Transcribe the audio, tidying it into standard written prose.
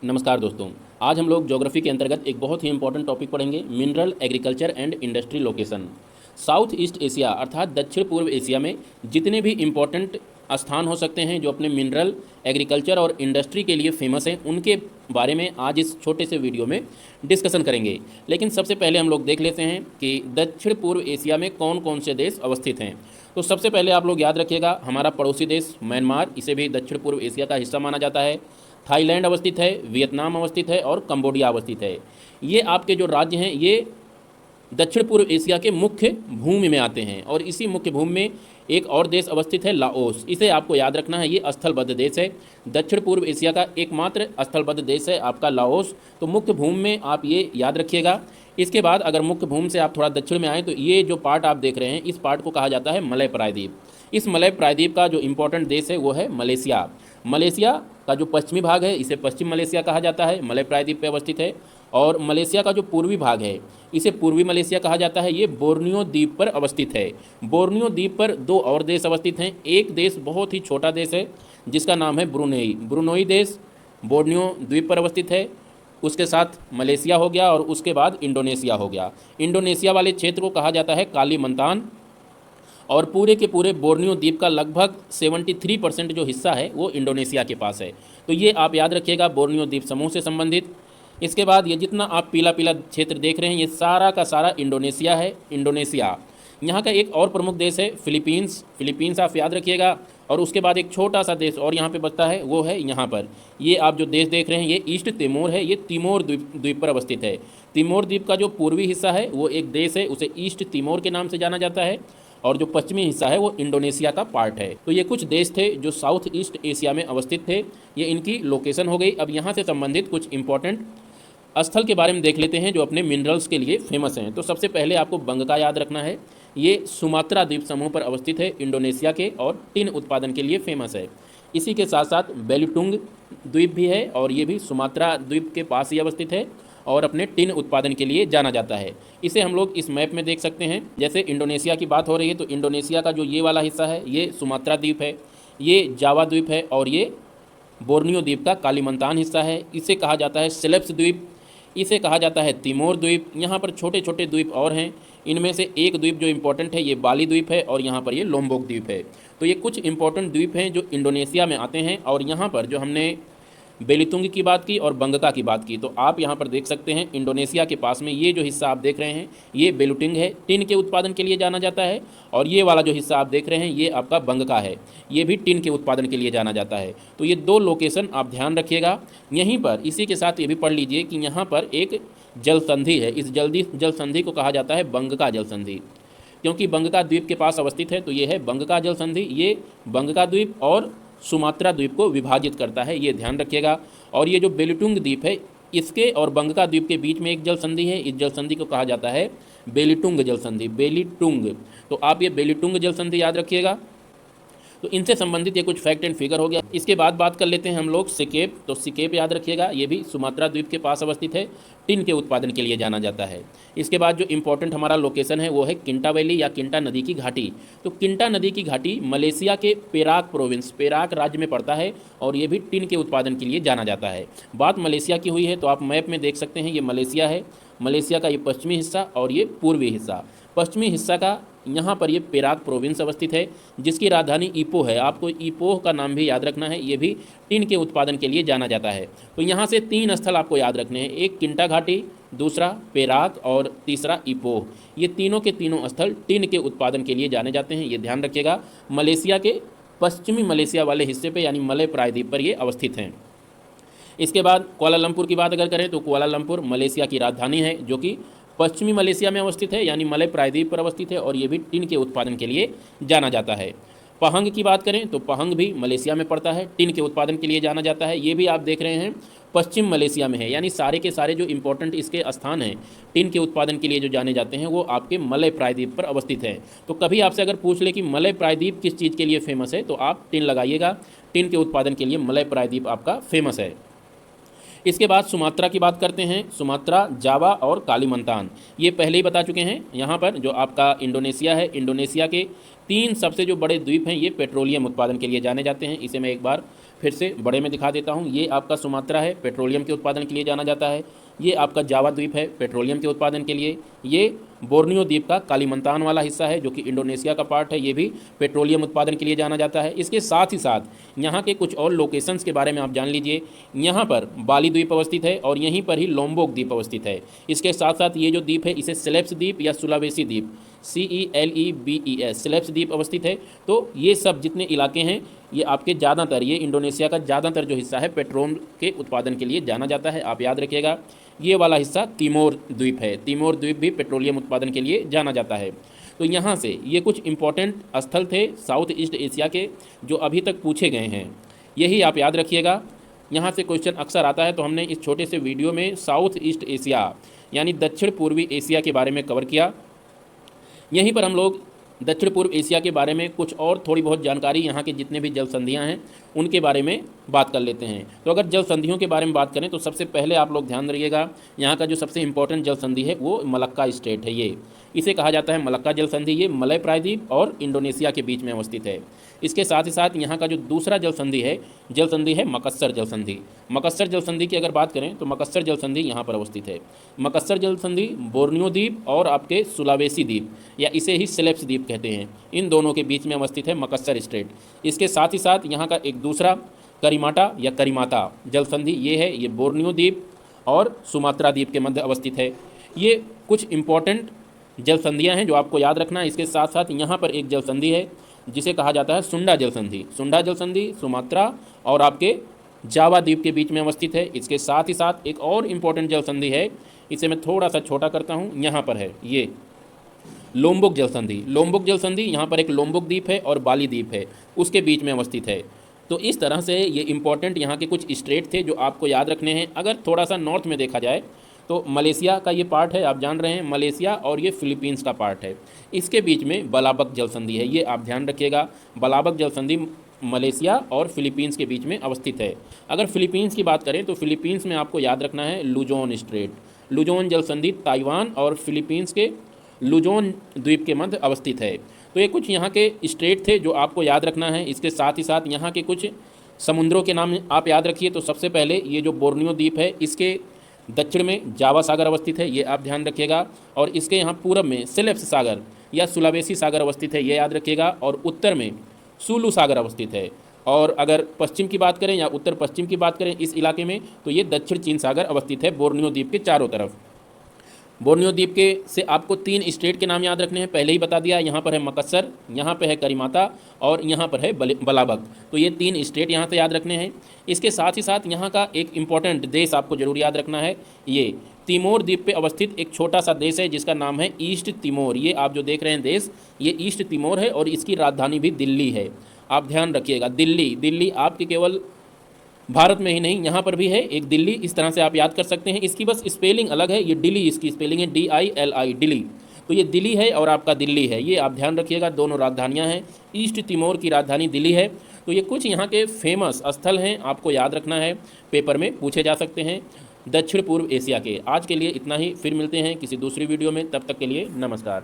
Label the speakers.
Speaker 1: नमस्कार दोस्तों। आज हम लोग ज्योग्राफी के अंतर्गत एक बहुत ही इंपॉर्टेंट टॉपिक पढ़ेंगे, mineral agriculture and industry location. South east Asia अर्थात दक्षिण पूर्व एशिया में जितने भी इम्पोर्टेंट स्थान हो सकते हैं जो अपने मिनरल एग्रीकल्चर और इंडस्ट्री के लिए फेमस हैं, उनके बारे में आज इस छोटे से वीडियो में डिस्कशन करेंगे। लेकिन सबसे पहले हम लोग देख लेते हैं कि दक्षिण पूर्व एशिया में कौन कौन से देश अवस्थित हैं। तो सबसे पहले आप लोग याद रखिएगा, हमारा पड़ोसी देश म्यांमार, इसे भी दक्षिण पूर्व एशिया का हिस्सा माना जाता है। थाईलैंड अवस्थित है, वियतनाम अवस्थित है और कंबोडिया अवस्थित है। ये आपके जो राज्य हैं ये दक्षिण पूर्व एशिया के मुख्य भूमि में आते हैं। और इसी मुख्य भूमि में एक और देश अवस्थित है, लाओस। इसे आपको याद रखना है, ये स्थलबद्ध देश है। दक्षिण पूर्व एशिया का एकमात्र स्थलबद्ध देश है आपका लाओस। तो मुख्य भूमि में आप ये याद रखिएगा। इसके बाद अगर मुख्य भूमि से आप थोड़ा दक्षिण में आएँ तो ये जो पार्ट आप देख रहे हैं, इस पार्ट को कहा जाता है मलय प्रायद्वीप। इस मलय प्रायद्वीप का जो इम्पोर्टेंट देश है वो है मलेशिया। मलेशिया का जो पश्चिमी भाग है इसे पश्चिम मलेशिया कहा जाता है, मलय प्रायद्वीप पे अवस्थित है। और मलेशिया का जो पूर्वी भाग है इसे पूर्वी मलेशिया कहा जाता है, ये बोर्नियो द्वीप पर अवस्थित है। बोर्नियो द्वीप पर दो और देश अवस्थित हैं। एक देश बहुत ही छोटा देश है जिसका नाम है ब्रुनेई। ब्रुनेई देश बोर्नियो द्वीप पर अवस्थित है। उसके साथ मलेशिया हो गया और उसके बाद इंडोनेशिया हो गया। इंडोनेशिया वाले क्षेत्र को कहा जाता है कालीमंतान। और पूरे के पूरे बोर्नियो द्वीप का लगभग 73% जो हिस्सा है वो इंडोनेशिया के पास है। तो ये आप याद रखिएगा, बोर्नियो द्वीप समूह से संबंधित। इसके बाद ये जितना आप पीला पीला क्षेत्र देख रहे हैं ये सारा का सारा इंडोनेशिया है। इंडोनेशिया यहाँ का एक और प्रमुख देश है फिलीपींस। फिलीपींस आप याद रखिएगा। और उसके बाद एक छोटा सा देश और यहाँ पे बचता है, वो है यहाँ पर। ये आप जो देश देख रहे हैं ये ईस्ट तिमोर है, ये तिमोर द्वीप पर अवस्थित है। तिमोर द्वीप का जो पूर्वी हिस्सा है वो एक देश है, उसे ईस्ट तिमोर के नाम से जाना जाता है। और जो पश्चिमी हिस्सा है वो इंडोनेशिया का पार्ट है। तो ये कुछ देश थे जो साउथ ईस्ट एशिया में अवस्थित थे। ये इनकी लोकेशन हो गई। अब यहाँ से संबंधित कुछ इंपॉर्टेंट स्थल के बारे में देख लेते हैं जो अपने मिनरल्स के लिए फेमस हैं। तो सबसे पहले आपको बंगका याद रखना है। ये सुमात्रा द्वीप समूह पर अवस्थित है, इंडोनेशिया के, और टिन उत्पादन के लिए फेमस है। इसी के साथ साथ बेलुटुंग द्वीप भी है और ये भी सुमात्रा द्वीप के पास ही अवस्थित है और अपने टिन उत्पादन के लिए जाना जाता है। इसे हम लोग इस मैप में देख सकते हैं। जैसे इंडोनेशिया की बात हो रही है तो इंडोनेशिया का जो ये वाला हिस्सा है ये सुमात्रा द्वीप है, ये जावा द्वीप है और ये बोर्नियो द्वीप का कालीमंतान हिस्सा है। इसे कहा जाता है सेलेब्स द्वीप, इसे कहा जाता है तिमोर द्वीप। यहाँ पर छोटे छोटे द्वीप और हैं, इनमें से एक द्वीप जो इम्पोर्टेंट है ये बाली द्वीप है और यहाँ पर ये लोम्बोक द्वीप है। तो ये कुछ इंपॉर्टेंट द्वीप हैं जो इंडोनेशिया में आते हैं। और यहाँ पर जो हमने बेलितुंग की बात की और बंगका की बात की, तो आप यहाँ पर देख सकते हैं इंडोनेशिया के पास में ये जो हिस्सा आप देख रहे हैं ये बेलुटिंग है, टिन के उत्पादन के लिए जाना जाता है। और ये वाला जो हिस्सा आप देख रहे हैं ये आपका बंगका है, ये भी टिन के उत्पादन के लिए जाना जाता है। तो ये दो लोकेशन आप ध्यान रखिएगा। यहीं पर इसी के साथ ये भी पढ़ लीजिए कि यहाँ पर एक जल संधि है। इस जल संधि को कहा जाता है बंगका जल संधि, क्योंकि बंगका द्वीप के पास अवस्थित है। तो ये है बंगका जल संधि, ये बंगका द्वीप और सुमात्रा द्वीप को विभाजित करता है, ये ध्यान रखिएगा। और ये जो बेलुटुंग द्वीप है इसके और बंगका द्वीप के बीच में एक जल संधि है, इस जल संधि को कहा जाता है बेलिटुंग जल संधि, बेलिटुंग। तो आप ये बेलिटुंग जल संधि याद रखिएगा। तो इनसे संबंधित ये कुछ फैक्ट एंड फिगर हो गया। इसके बाद बात कर लेते हैं हम लोग सिकेप। तो सिकेप याद रखिएगा, ये भी सुमात्रा द्वीप के पास अवस्थित है, टिन के उत्पादन के लिए जाना जाता है। इसके बाद जो इंपॉर्टेंट हमारा लोकेशन है वो है किंटा वैली या किंटा नदी की घाटी। तो किंटा नदी की घाटी मलेशिया के पेराक प्रोविंस, पेराक राज्य में पड़ता है और ये भी टिन के उत्पादन के लिए जाना जाता है। बात मलेशिया की हुई है तो आप मैप में देख सकते हैं ये मलेशिया है, मलेशिया का ये पश्चिमी हिस्सा और ये पूर्वी हिस्सा। पश्चिमी हिस्सा का यहाँ पर ये पेराक प्रोविंस अवस्थित है जिसकी राजधानी ईपोह है। आपको ईपोह का नाम भी याद रखना है, ये भी टिन के उत्पादन के लिए जाना जाता है। तो यहाँ से तीन स्थल आपको याद रखने हैं, एक किंटा घाटी, दूसरा पेराक और तीसरा ईपोह। ये तीनों के तीनों स्थल टिन के उत्पादन के लिए जाने जाते हैं, ये ध्यान रखिएगा। मलेशिया के पश्चिमी मलेशिया वाले हिस्से पर यानी मलय प्रायद्वीप पर ये अवस्थित हैं। इसके बाद कुआलालंपुर की बात अगर करें तो कुआलालंपुर मलेशिया की राजधानी है जो कि पश्चिमी मलेशिया में अवस्थित है यानी मलय प्रायद्वीप पर अवस्थित है और ये भी टिन के उत्पादन के लिए जाना जाता है। पहंग की बात करें तो पहंग भी मलेशिया में पड़ता है, टिन के उत्पादन के लिए जाना जाता है। ये भी आप देख रहे हैं पश्चिम मलेशिया में है, यानी सारे के सारे जो इंपॉर्टेंट इसके स्थान हैं टिन के उत्पादन के लिए जो जाने जाते हैं वो आपके मलय प्रायद्वीप पर अवस्थित है। तो कभी आपसे अगर पूछ ले कि मलय प्रायद्वीप किस चीज़ के लिए फेमस है तो आप टिन लगाइएगा, टिन के उत्पादन के लिए मलय प्रायद्वीप आपका फेमस है। इसके बाद सुमात्रा की बात करते हैं। सुमात्रा, जावा और कालीमंतान ये पहले ही बता चुके हैं। यहाँ पर जो आपका इंडोनेशिया है, इंडोनेशिया के तीन सबसे जो बड़े द्वीप हैं ये पेट्रोलियम उत्पादन के लिए जाने जाते हैं। इसे मैं एक बार फिर से बड़े में दिखा देता हूँ। ये आपका सुमात्रा है, पेट्रोलियम के उत्पादन के लिए जाना जाता है। ये आपका जावा द्वीप है, पेट्रोलियम के उत्पादन के लिए। ये बोर्नियो द्वीप का कालीमंतान वाला हिस्सा है जो कि इंडोनेशिया का पार्ट है, ये भी पेट्रोलियम उत्पादन के लिए जाना जाता है। इसके साथ ही साथ यहाँ के कुछ और लोकेशंस के बारे में आप जान लीजिए। यहाँ पर बाली द्वीप अवस्थित है और यहीं पर ही लोम्बोक द्वीप अवस्थित है। इसके साथ साथ ये जो द्वीप है इसे सेलेब्स द्वीप या सुलावेसी द्वीप, CELEBES, सेलेब्स द्वीप अवस्थित है। तो ये सब जितने इलाके हैं ये आपके ज़्यादातर, ये इंडोनेशिया का ज़्यादातर जो हिस्सा है पेट्रोल के उत्पादन के लिए जाना जाता है। आप याद रखिएगा, ये वाला हिस्सा तिमोर द्वीप है। तिमोर द्वीप भी पेट्रोलियम उत्पादन के लिए जाना जाता है। तो यहाँ से ये कुछ इम्पोर्टेंट स्थल थे साउथ ईस्ट एशिया के जो अभी तक पूछे गए हैं, यही आप याद रखिएगा। यहाँ से क्वेश्चन अक्सर आता है, तो हमने इस छोटे से वीडियो में साउथ ईस्ट एशिया यानी दक्षिण पूर्वी एशिया के बारे में कवर किया। यहीं पर हम लोग दक्षिण पूर्व एशिया के बारे में कुछ और थोड़ी बहुत जानकारी, यहाँ के जितने भी जल संधियाँ हैं उनके बारे में बात कर लेते हैं। तो अगर जल संधियों के बारे में बात करें तो सबसे पहले आप लोग ध्यान रखिएगा, यहाँ का जो सबसे इम्पोर्टेंट जल संधि है वो मलक्का स्ट्रेट है। ये इसे कहा जाता है मलक्का जल संधि। ये मलय प्रायद्वीप और इंडोनेशिया के बीच में अवस्थित है। इसके साथ ही साथ यहाँ का जो दूसरा जल संधि है मकस्सर जल संधि। मकस्सर जल संधि की अगर बात करें तो मकस्सर जल संधि यहाँ पर अवस्थित है। मकस्सर जल संधि बोर्नियो द्वीप और आपके सुलावेसी द्वीप या इसे ही सेलेब्स द्वीप कहते हैं, इन दोनों के बीच में अवस्थित है मकस्सर स्ट्रेट। इसके साथ ही साथ यहाँ का एक दूसरा करीमाटा या करीमाता जल संधि ये है, ये बोर्नियो द्वीप और सुमात्रा द्वीप के मध्य अवस्थित है। ये कुछ इम्पॉर्टेंट जल संधियाँ हैं जो आपको याद रखना है। इसके साथ साथ यहाँ पर एक जल संधि है जिसे कहा जाता है सुंडा जल संधि। सुंडा जल संधि सुमात्रा और आपके जावा द्वीप के बीच में अवस्थित है। इसके साथ ही साथ एक और इम्पोर्टेंट जल संधि है, इसे मैं थोड़ा सा छोटा करता हूँ, यहाँ पर है ये लोम्बोक जल संधि। लोम्बोक जल संधि यहाँ पर एक लोम्बोक द्वीप है और बाली द्वीप है, उसके बीच में अवस्थित है। तो इस तरह से ये इम्पोर्टेंट यहाँ के कुछ स्टेट थे जो आपको याद रखने हैं। अगर थोड़ा सा नॉर्थ में देखा जाए तो मलेशिया का ये पार्ट है, आप जान रहे हैं, मलेशिया और ये फिलीपींस का पार्ट है। इसके बीच में बलाबक जल संधि है, ये आप ध्यान रखिएगा। बलाबक जल संधि मलेशिया और फिलीपींस के बीच में अवस्थित है। अगर फिलीपींस की बात करें तो फिलीपींस में आपको याद रखना है लुजोन स्ट्रेट। लुजोन जल संधि ताइवान और फिलीपींस के लुजोन द्वीप के मध्य अवस्थित है। तो ये कुछ यहाँ के स्टेट थे जो आपको याद रखना है। इसके साथ ही साथ यहाँ के कुछ समुद्रों के नाम आप याद रखिए। तो सबसे पहले ये जो बोर्नियो द्वीप है इसके दक्षिण में जावा सागर अवस्थित है, ये आप ध्यान रखिएगा। और इसके यहाँ पूरब में सेलेब्स सागर या सुलावेसी सागर अवस्थित है, ये याद रखिएगा। और उत्तर में सुलू सागर अवस्थित है। और अगर पश्चिम की बात करें या उत्तर पश्चिम की बात करें इस इलाके में तो ये दक्षिण चीन सागर अवस्थित है बोर्नियो द्वीप के चारों तरफ। बोर्नियो द्वीप के से आपको 3 स्टेट के नाम याद रखने हैं, पहले ही बता दिया। यहाँ पर है मकस्सर, यहाँ पर है करीमाता और यहाँ पर है बलाबक। तो ये 3 स्टेट यहाँ से याद रखने हैं। इसके साथ ही साथ यहाँ का एक इम्पॉर्टेंट देश आपको जरूर याद रखना है, ये तिमोर द्वीप पे अवस्थित एक छोटा सा देश है जिसका नाम है ईस्ट तिमोर। ये आप जो देख रहे हैं देश, ये ईस्ट तिमोर है और इसकी राजधानी भी दिल्ली है। आप ध्यान रखिएगा, दिल्ली आपकी केवल भारत में ही नहीं, यहाँ पर भी है एक दिल्ली, इस तरह से आप याद कर सकते हैं। इसकी बस स्पेलिंग अलग है, ये दिल्ली इसकी स्पेलिंग है DILI दिल्ली। तो ये दिल्ली है और आपका दिल्ली है, ये आप ध्यान रखिएगा, दोनों राजधानियाँ हैं। ईस्ट तिमोर की राजधानी दिल्ली है। तो ये कुछ यहाँ के फेमस स्थल हैं, आपको याद रखना है, पेपर में पूछे जा सकते हैं दक्षिण पूर्व एशिया के। आज के लिए इतना ही, फिर मिलते हैं किसी दूसरी वीडियो में, तब तक के लिए नमस्कार।